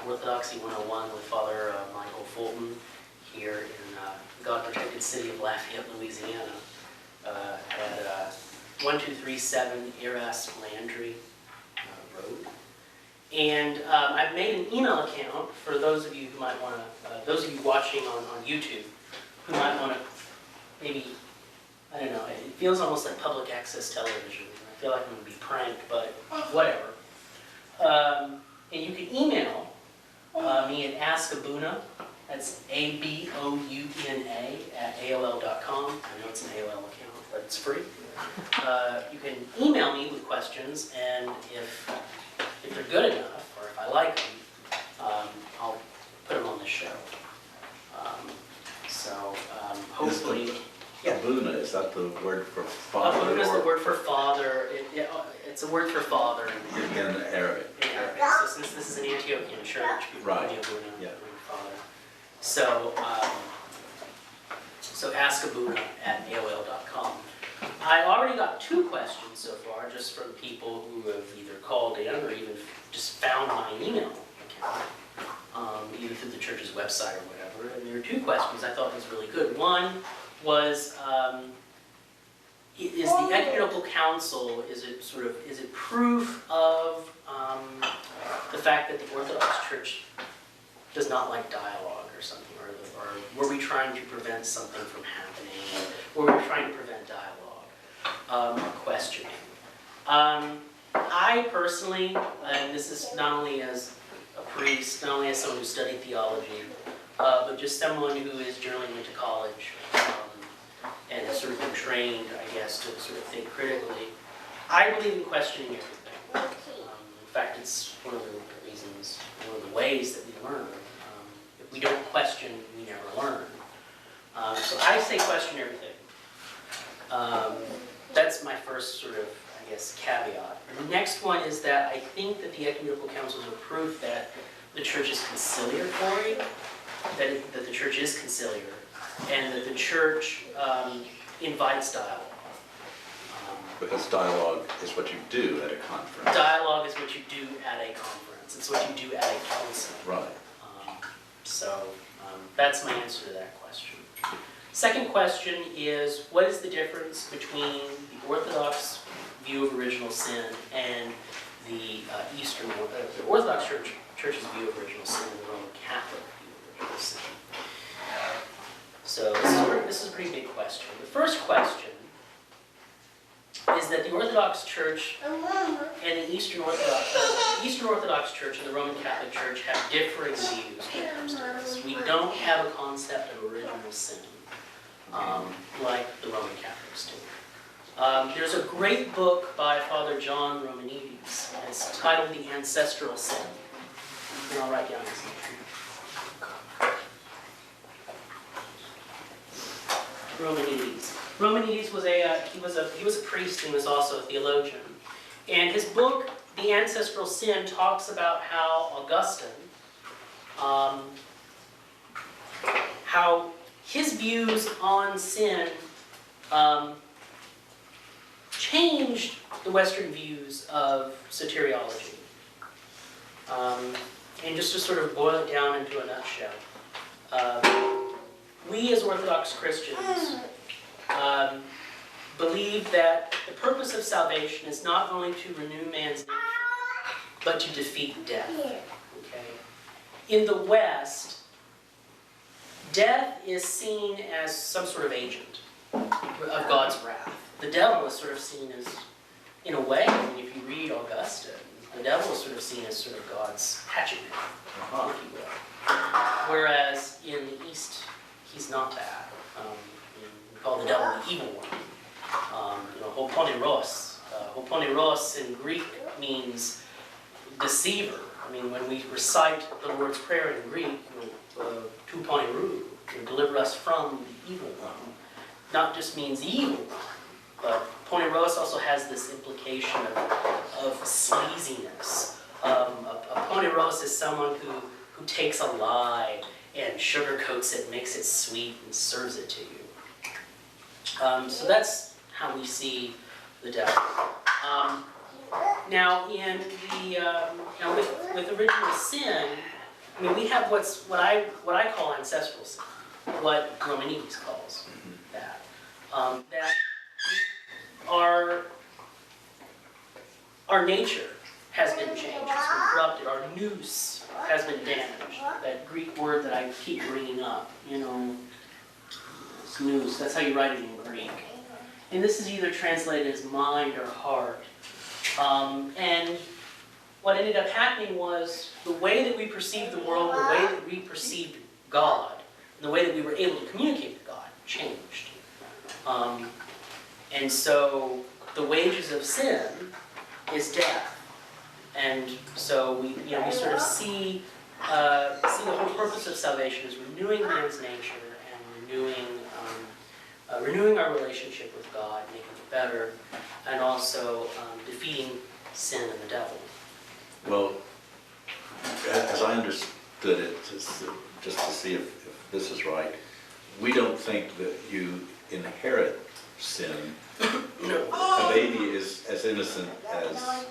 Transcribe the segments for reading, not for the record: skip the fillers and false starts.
Orthodoxy 101 with Father Michael Fulton here in the God-protected city of Lafayette, Louisiana, at 1237 Eras Landry Road. And I've made an email account for those of you who might want to, those of you watching on YouTube, who might want to maybe, I don't know, it feels almost like public access television. I feel like I'm going to be pranked, but whatever. And you can email me at askabuna, that's ABOUNA @AOL.com. I know it's an AOL account, but it's free. You can email me with questions, and if they're good enough, or if I like them, I'll put them on the show. Hopefully... Abuna, is that the word for father? Abuna is the word for father. It's a word for father in Arabic. In Arabic. So since this is an Antiochian church, people right. call me Abuna, father. So, so askabuna @AOL.com. I already got 2 questions so far, just from people who have either called in or even just found my email account, either through the church's website or whatever. And there were 2 questions I thought was really good. One was, is the ecumenical council, is it proof of the fact that the Orthodox Church does not like dialogue or something, or were we trying to prevent something from happening, or were we trying to prevent dialogue, or questioning? I personally, and this is not only as a priest, not only as someone who studied theology, but just someone who is journeying into college, and has sort of been trained, I guess, to sort of think critically. I believe in questioning everything. In fact, it's one of the reasons, one of the ways that we learn. If we don't question, we never learn. So I say question everything. That's my first sort of, I guess, caveat. And the next one is that I think that the ecumenical councils are proof that the church is conciliatory, that the church is conciliar, and that the church invites dialogue. Because dialogue is what you do at a conference. Dialogue is what you do at a conference. It's what you do at a council. Right. That's my answer to that question. Second question is, what is the difference between the Orthodox view of original sin and the the Orthodox Church's view of original sin and the Roman Catholic view of original sin? So this is a pretty big question. The first question is that the Orthodox Church and the Eastern Orthodox Church and the Roman Catholic Church have differing views when it comes to this. We don't have a concept of original sin like the Roman Catholics do. There's a great book by Father John Romanides. It's titled The Ancestral Sin. And I'll write down his name. Romanides. Romanides was he was a priest and was also a theologian. And his book, The Ancestral Sin, talks about how Augustine, how his views on sin changed the Western views of soteriology. And just to sort of boil it down into a nutshell, we as Orthodox Christians believe that the purpose of salvation is not only to renew man's nature, but to defeat death. Okay? In the West, death is seen as some sort of agent of God's wrath. The devil is sort of seen as, in a way, I mean, if you read Augustine, the devil is sort of seen as sort of God's hatchet man, if you will. Whereas in the East, he's not that. We call the devil the evil one. Hoponeros. Hoponeros in Greek means deceiver. I mean, when we recite the Lord's Prayer in Greek, tu poneru, deliver us from the evil one, not just means evil one, but poneros also has this implication of sleaziness. A poneros is someone who takes a lie and sugarcoats it, makes it sweet, and serves it to you. So that's how we see the devil. Now, in the with original sin, I mean, we have what I call ancestral sin, what Romanides calls that. That our nature has been changed, it's been corrupted, our nous has been damaged. That Greek word that I keep bringing up, nous, that's how you write it in Greek. And this is either translated as mind or heart. And what ended up happening was the way that we perceived the world, the way that we perceived God, and the way that we were able to communicate with God changed. And so the wages of sin is death. And so we sort of see the whole purpose of salvation is renewing man's nature and renewing our relationship with God, making it better, and also defeating sin and the devil. Well, as I understood it, just to see if this is right, we don't think that you inherit sin. A baby is as innocent as sin.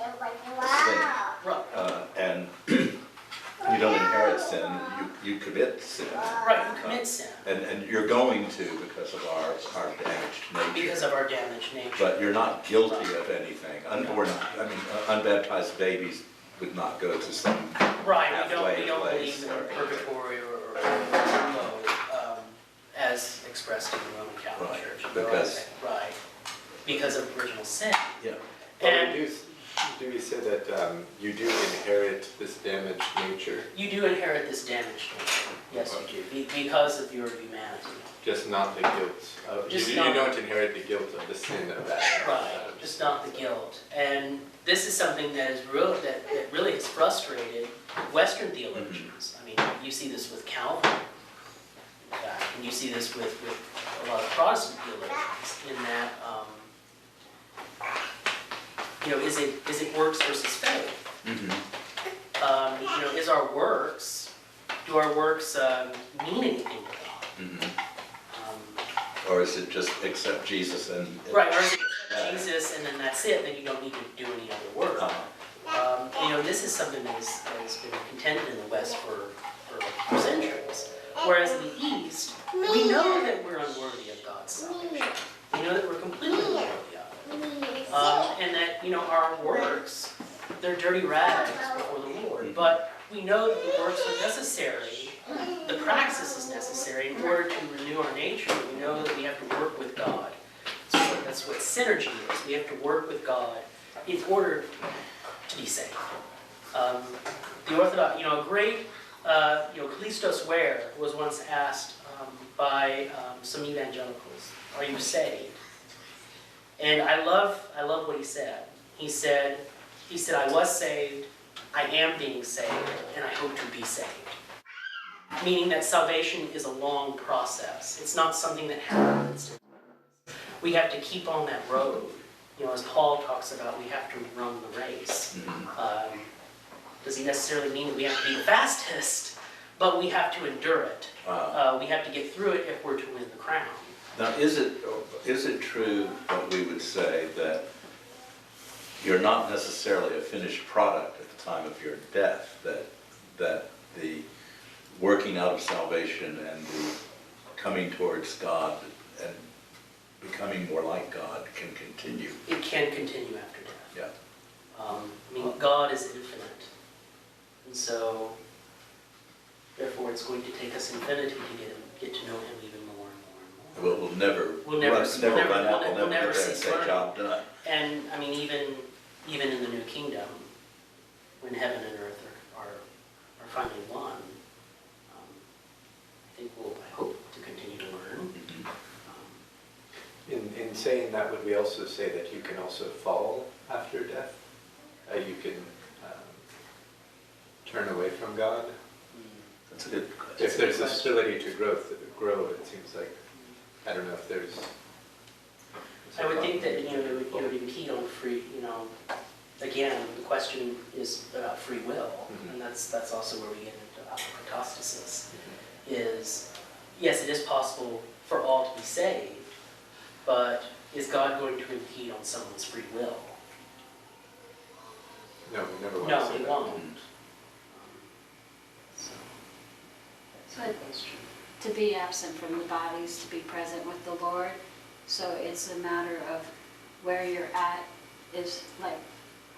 And you don't inherit sin, you commit sin. Right, you commit sin. And you're going to because of our damaged nature. Because of our damaged nature. But you're not guilty of anything. Unbaptized babies would not go to some we don't place believe in purgatory or limbo as expressed in the Roman Catholic Church. Because of original sin. Yeah. And do we say that you do inherit this damaged nature? You do inherit this damaged nature. Yes, you do. Because of your humanity. Just not the guilt. You don't inherit the guilt of the sin of that. Right. Just not the guilt. And this is something that really has frustrated Western theologians. I mean, you see this with Calvin, in fact, and you see this with a lot of Protestant theologians in that. Is it works versus faith? Is our works, do our works mean anything to God? Or is it just accept Jesus and... Right, or is it accept Jesus and then that's it, then you don't need to do any other work? This is something that has been contended in the West for centuries. Whereas in the East, we know that we're unworthy of God's salvation. We know that we're completely unworthy of it. And that, our works, they're dirty rags before the Lord. But we know that the works are necessary, the praxis is necessary in order to renew our nature. We know that we have to work with God. That's what synergy is. We have to work with God in order to be saved. The Orthodox, a great, Callistos Ware was once asked by some evangelicals, "Are you saved?" And I love what he said. He said, I was saved, I am being saved, and I hope to be saved. Meaning that salvation is a long process. It's not something that happens. We have to keep on that road. As Paul talks about, we have to run the race. Does he necessarily mean that we have to be the fastest? But we have to endure it. We have to get through it if we're to win the crown. Now, is it true what we would say that you're not necessarily a finished product at the time of your death, that the working out of salvation and the coming towards God and becoming more like God can continue? It can continue after death. Yeah. God is infinite. And so, therefore, it's going to take us infinity to get to know Him even more and more and more. We'll never run out. We'll never get there and say, job done. And, even in the new kingdom, when heaven and earth are finally one, I hope to continue to learn. In saying that, would we also say that you can also fall after death? You can turn away from God? That's a good question. If there's this ability to grow, it seems like, I don't know if there's... I would think that, it would impede on free, again, the question is about free will, and that's also where we get into apostasis, is, yes, it is possible for all to be saved, but is God going to impede on someone's free will? No, we never want No, to say he that. won't. That's true. to be absent from the bodies, to be present with the Lord. So it's a matter of where you're at is like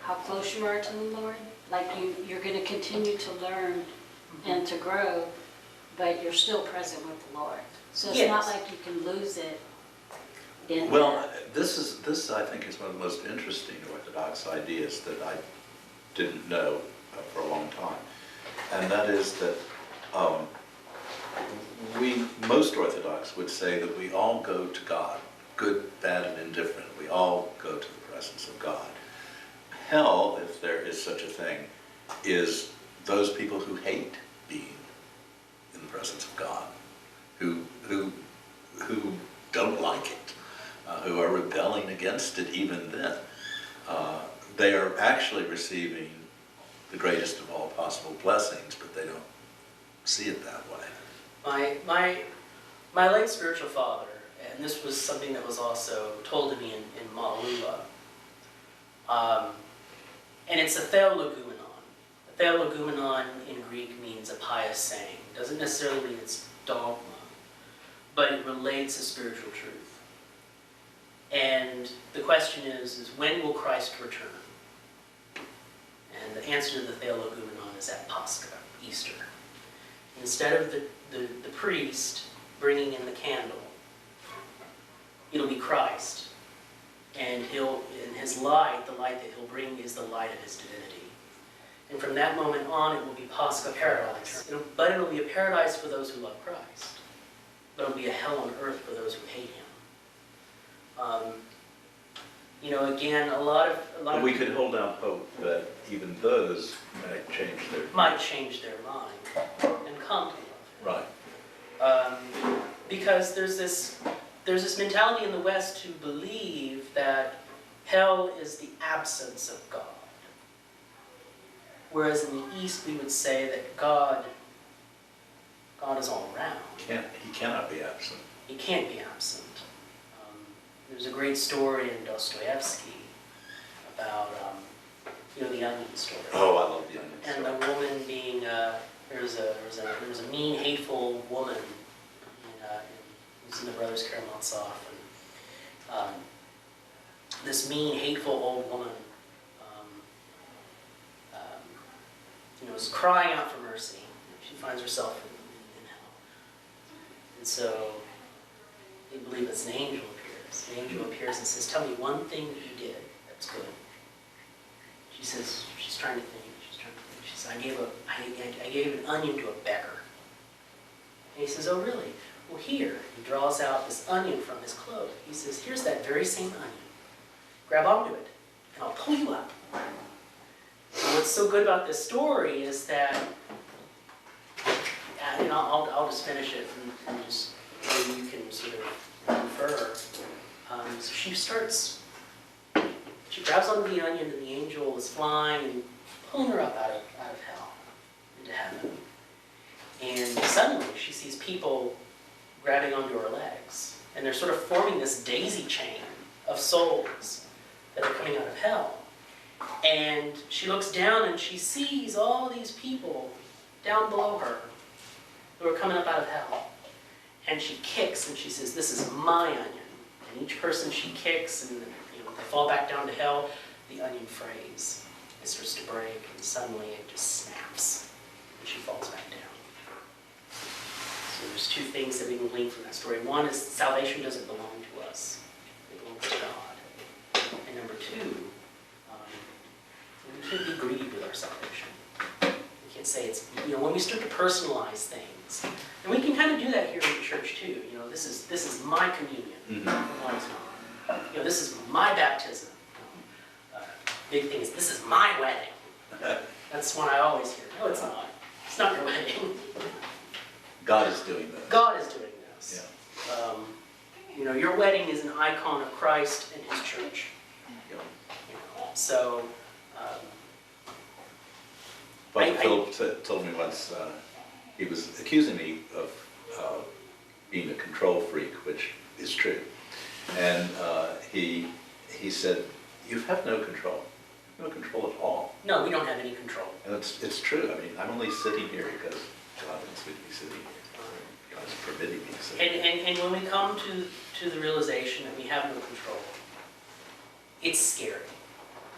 how close you are to the Lord. Like you're going to continue to learn and to grow, but you're still present with the Lord. So it's not Yes. like you can lose it in Well, that. this I think is one of the most interesting Orthodox ideas that I didn't know for a long time. And that is that most Orthodox would say that we all go to God, good, bad, and indifferent. We all go to the presence of God. Hell, if there is such a thing, is those people who hate being in the presence of God, who don't like it, who are rebelling against it even then. They are actually receiving the greatest of all possible blessings, but they don't see it that way. My late spiritual father, and this was something that was also told to me in Ma'alula, and it's a theologumenon. A theologumenon in Greek means a pious saying. It doesn't necessarily mean it's dogma, but it relates a spiritual truth. And the question is when will Christ return? And the answer to the theologumenon is at Pascha, Easter. Instead of the priest bringing in the candle, it'll be Christ. And in his light, the light that he'll bring is the light of his divinity. And from that moment on, it will be Pascha paradise. But it'll be a paradise for those who love Christ. But it'll be a hell on earth for those who hate him. Again, a lot But of we could hold out hope that even those might change their mind and come to love him. Right. Because there's this mentality in the West to believe that hell is the absence of God. Whereas in the East we would say that God is all around. He cannot be absent. He can't be absent. There's a great story in Dostoevsky about, the onion story. Oh, I love the onion And story. the woman being, there was a mean, hateful woman it was in the Brothers Karamazov, and this mean, hateful old woman, was crying out for mercy. She finds herself in hell, and so they believe it's an angel appears. The angel appears and says, "Tell me one thing that you did that's good." She says, she's trying to think. She says, I gave an onion to a beggar. And he says, "Oh, really? Well, here." He draws out this onion from his cloak. He says, "Here's that very same onion. Grab onto it, and I'll pull you up." And what's so good about this story is that, I'll just finish it and just maybe you can sort of infer. So she grabs onto the onion, and the angel is flying and pulling her up out of hell into heaven. And suddenly she sees people grabbing onto her legs, and they're sort of forming this daisy chain of souls that are coming out of hell. And she looks down and she sees all these people down below her who are coming up out of hell. And she kicks and she says, "This is my onion." And each person she kicks, and they fall back down to hell, the onion frays. It starts to break, and suddenly it just snaps, and she falls back down. So there's two things that we can glean from that story. One is salvation doesn't belong to us. It belongs to God. And number two, we can't be greedy with our salvation. We can't say it's, when we start to personalize things, and we can kind of do that here in the church too. This is my communion. Mm-hmm. No, it's not. This is my baptism. Big thing is, this is my wedding. That's one I always hear. No, it's not. It's not your wedding. God is doing this. God is doing this. Yeah. Your wedding is an icon of Christ and His church. Yeah. So. Philip told me once, he was accusing me of being a control freak, which is true. And he said, "You have no control. No control at all." No, we don't have any control. And it's true. I mean, I'm only sitting here because God wants me to be sitting here. It's permitting me to say. And when we come to the realization that we have no control, it's scary.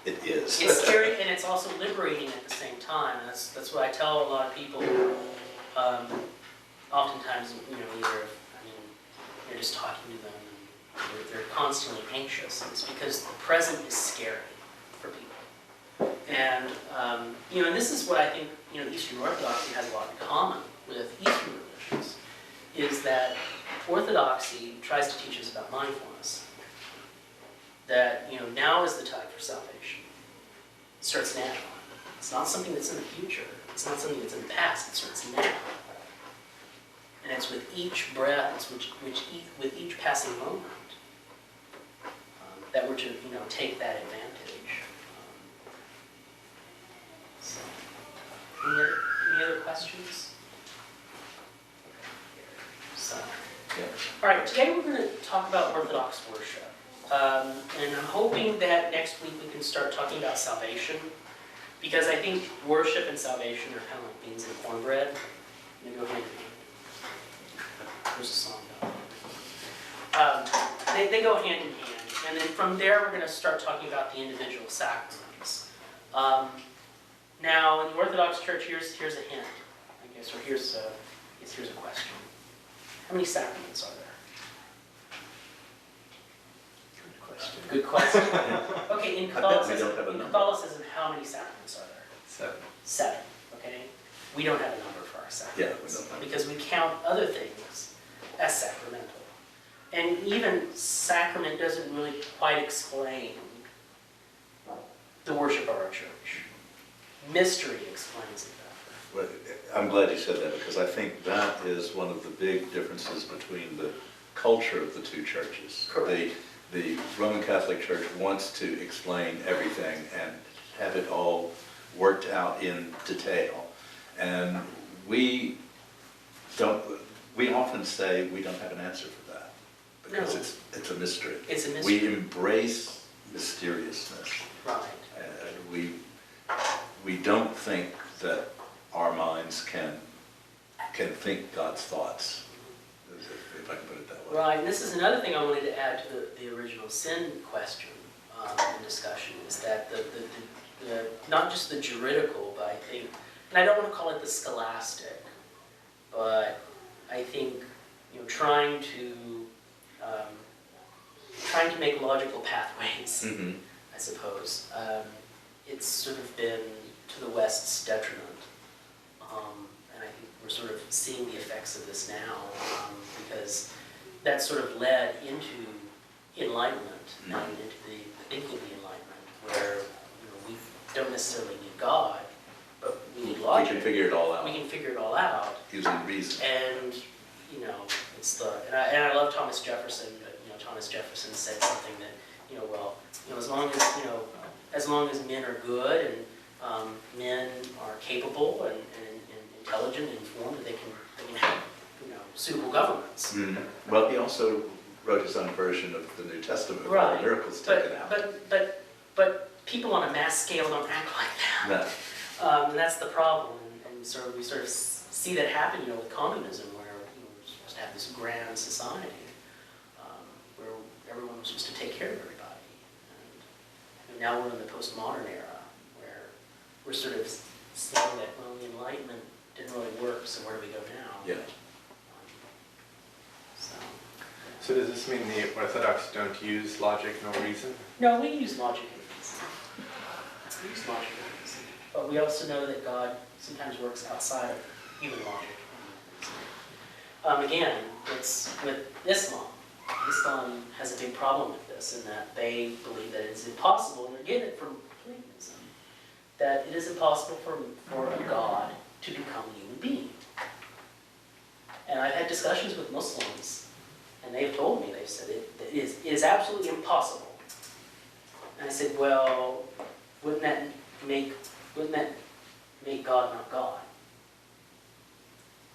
It is. It's scary, and it's also liberating at the same time. And that's what I tell a lot of people. Oftentimes, either, you're just talking to them, and they're constantly anxious. It's because the present is scary for people. And, and this is what I think, Eastern Orthodoxy has a lot in common with Eastern religions, is that Orthodoxy tries to teach us about mindfulness. That, now is the time for salvation. It starts now. It's not something that's in the future. It's not something that's in the past. It starts now. And it's with each breath, it's with each passing moment that we're to, take that advantage. So, any other questions? So, Yeah. all right, today we're going to talk about Orthodox worship. And I'm hoping that next week we can start talking about salvation, because I think worship and salvation are kind of like beans and cornbread. They go hand in hand. There's a song about it. They go hand in hand. And then from there we're going to start talking about the individual sacraments. Now, in the Orthodox Church, here's a hint, I guess, or here's a question. How many sacraments are there? Good question. Okay, in Catholicism, how many sacraments are there? 7, okay? We don't have a number for our sacraments. Yeah, we don't have. Because we count other things as sacramental. And even sacrament doesn't really quite explain the worship of our church. Mystery explains it better. Well, I'm glad you said that, because I think that is one of the big differences between the culture of the two churches. Correct. The Roman Catholic Church wants to explain everything and have it all worked out in detail. And we often say we don't have an answer for that, because it's a mystery. It's a mystery. We embrace mysteriousness. Right. And we don't think that our minds can think God's thoughts, if I can put it that way. Right, and this is another thing I wanted to add to the original sin question and discussion, is that the not just the juridical, but I think, and I don't want to call it the scholastic, but I think trying to make logical pathways, Mm-hmm. I suppose. It's sort of been to the West's detriment. And I think we're sort of seeing the effects of this now, because that sort of led into Enlightenment, and into the thinking of the Enlightenment, where we don't necessarily need God, but we need logic. We can figure it all out. We can figure it all out. Using reason. And it's and I love Thomas Jefferson, but Thomas Jefferson said something that as long as men are good and men are capable and intelligent and informed, that they can have suitable governments. Mm-hmm. Well, he also wrote his own version of the New Testament, with all the miracles taken out. But people on a mass scale don't act like that. No. And that's the problem. And we sort of see that happen, with communism, where we're supposed to have this grand society where everyone was supposed to take care of everybody. And now we're in the postmodern era, where we're sort of seeing that, well, the Enlightenment didn't really work, so where do we go now? Yeah. So does this mean the Orthodox don't use logic nor reason? No, we use logic and reason. We use logic and reason. But we also know that God sometimes works outside of human logic and reason. Again, it's with Islam. Islam has a big problem with this, in that they believe that it's impossible, and they're getting it from Platonism, that it is impossible for a God to become a human being. And I've had discussions with Muslims, and they've told me, they've said it is absolutely impossible. And I said, well, wouldn't that make God not God?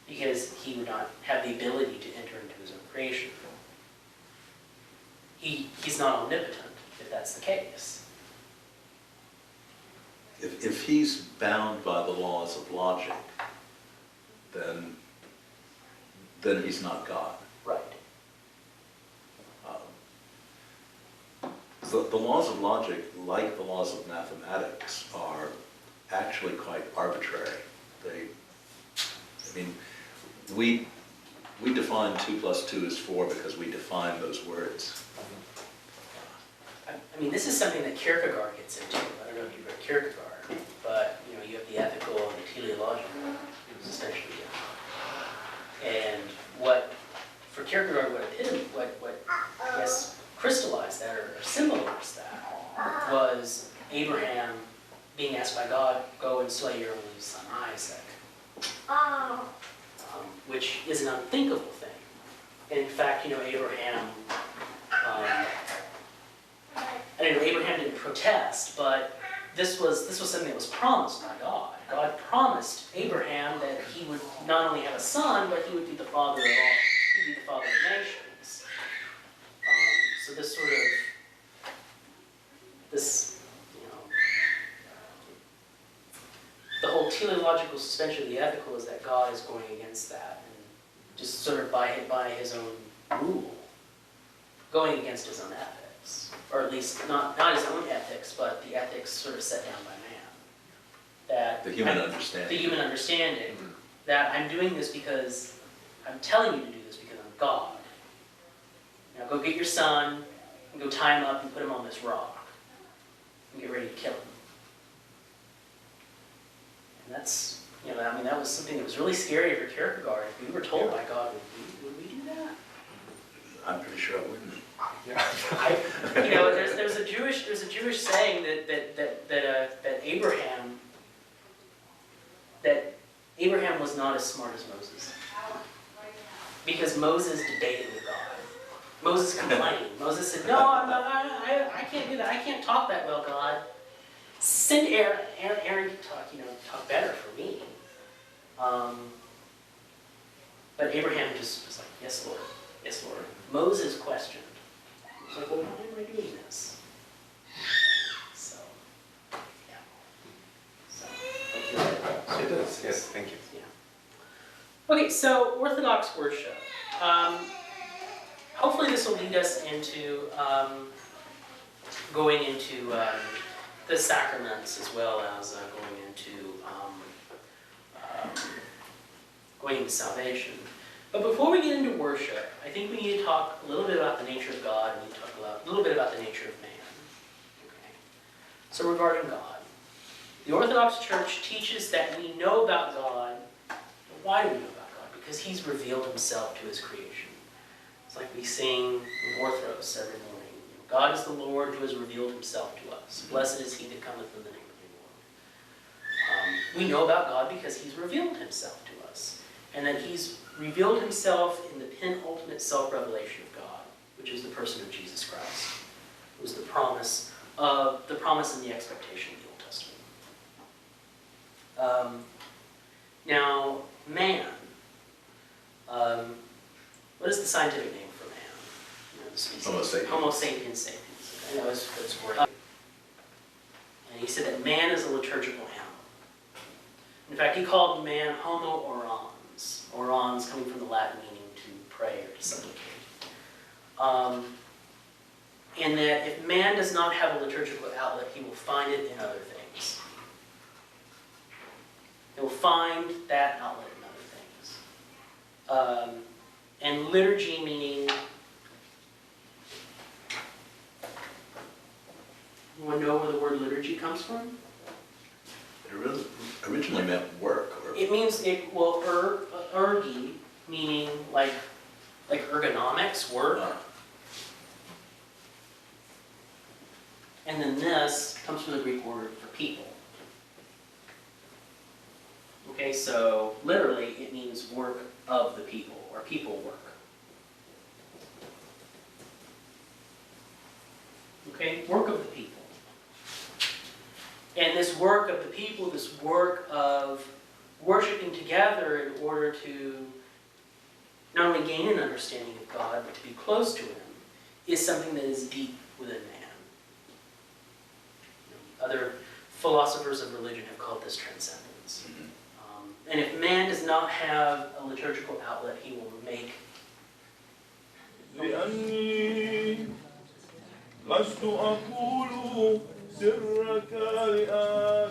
Because he would not have the ability to enter into his own creation. He's not omnipotent, if that's the case. If he's bound by the laws of logic, then then he's not God. Right. So the laws of logic, like the laws of mathematics, are actually quite arbitrary. We define 2 + 2 is 4 because we define those words. I mean, this is something that Kierkegaard gets into. I don't know if you've read Kierkegaard, but you have the ethical and the teleological, essentially. And for Kierkegaard, what I guess crystallized that or symbolized that was Abraham being asked by God, go and slay your only son Isaac, which is an unthinkable thing. And in fact, Abraham, Abraham didn't protest, but this was something that was promised by God. God promised Abraham that he would not only have a son, but he would be the father of all, he'd be the father of nations. So this sort of, the whole teleological suspension of the ethical is that God is going against that, and just sort of by his own rule, going against his own ethics, or at least not his own ethics, but the ethics sort of set down by man. The human understanding. The human understanding, that I'm doing this because, I'm telling you to do this because I'm God. Now go get your son, and go tie him up and put him on this rock, and get ready to kill him. And that's, that was something that was really scary for Kierkegaard. If we were told by God, would we do that? I'm pretty sure I wouldn't. Yeah. There's a Jewish saying that Abraham was not as smart as Moses, because Moses debated with God. Moses complained. Moses said, "No, I can't do that. I can't talk that well, God. Send Aaron. Aaron can talk better for me." But Abraham just was like, "Yes, Lord. Yes, Lord." Moses questioned. He was like, "Well, why am I doing this?" So, yeah. So, It does, yes, thank you. yeah. Okay, so Orthodox worship. Hopefully this will lead us into going into the sacraments, as well as going into salvation. But before we get into worship, I think we need to talk a little bit about the nature of God, and we need to talk a little bit about the nature of man. Okay. So regarding God, the Orthodox Church teaches that we know about God. Why do we know about God? Because He's revealed Himself to His creation. It's like we sing in Orthodox every morning. God is the Lord who has revealed Himself to us. Blessed is He that cometh in the name of the Lord. We know about God because He's revealed Himself to us, and that He's revealed Himself in the penultimate self-revelation of God, which is the person of Jesus Christ. It was the promise and the expectation of the Old Testament. Now, man. What is the scientific name for man? The species. Homo sapiens. Homo sapiens sapiens. I know it's word. And he said that man is a liturgical animal. In fact, he called man Homo orans. Orans coming from the Latin meaning to pray or to supplicate. And that if man does not have a liturgical outlet, he will find it in other things. He will find that outlet in other things. And liturgy meaning, you want to know where the word liturgy comes from? It originally meant work. It means, ergi, meaning like ergonomics, work. And then this comes from the Greek word for people. Okay, so literally it means work of the people, or people work. Okay, work of the people. And this work of the people, this work of worshiping together in order to not only gain an understanding of God, but to be close to Him, is something that is deep within man. Other philosophers of religion have called this transcendence. And if man does not have a liturgical outlet, he will make. لست أقول سرك لآن